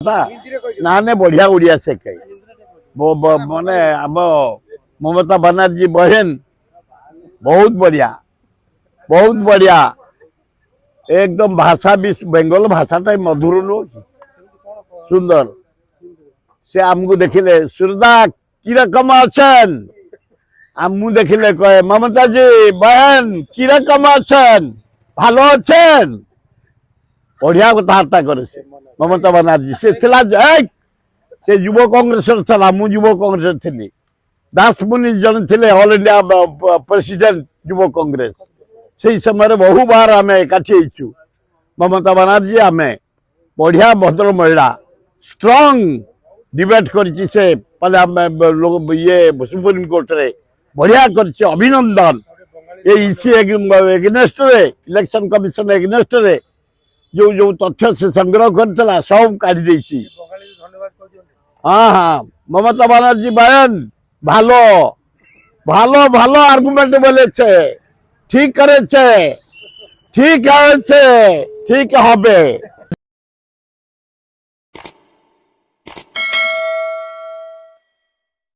କଥା ନା ନେ बढ़िया उड़िया से कही माने अब ममता बनर्जी बहन बहुत बढ़िया एकदम भाषा भी बेंगल भाषाटा मधुर नु सुंदर से आमको देखिले सुरदा की रकम अछन आमु देखिले कहे ममता जी बहन की रकम अछन भालो अछन बढ़िया कथबार्ता करे से ममता बनर्जी से थिला से युव कांग्रेस था मु युव कांग्रेस थी दास मुनि जन थे ऑल इंडिया प्रेसिडेंट युव कांग्रेस से समय बहु बार आम एकाठी ममता बनर्जी आम बढ़िया भद्र महिला स्ट्रांग डिबेट कर ये सुप्रीम कोर्ट रे बढ़िया कर अभिनंदन ये इसी एग्नेस्ट रे इलेक्शन कमिशन एग्नेस्ट रे जो जो तथ्य से संग्रह करता सब काढ़ी देछि हाँ हाँ ममता बनर्जी बहन ভালো ভালো ভালো আর্গুমেন্ট বলেছে ঠিক করেছে ঠিক হয়েছে ঠিক হবে।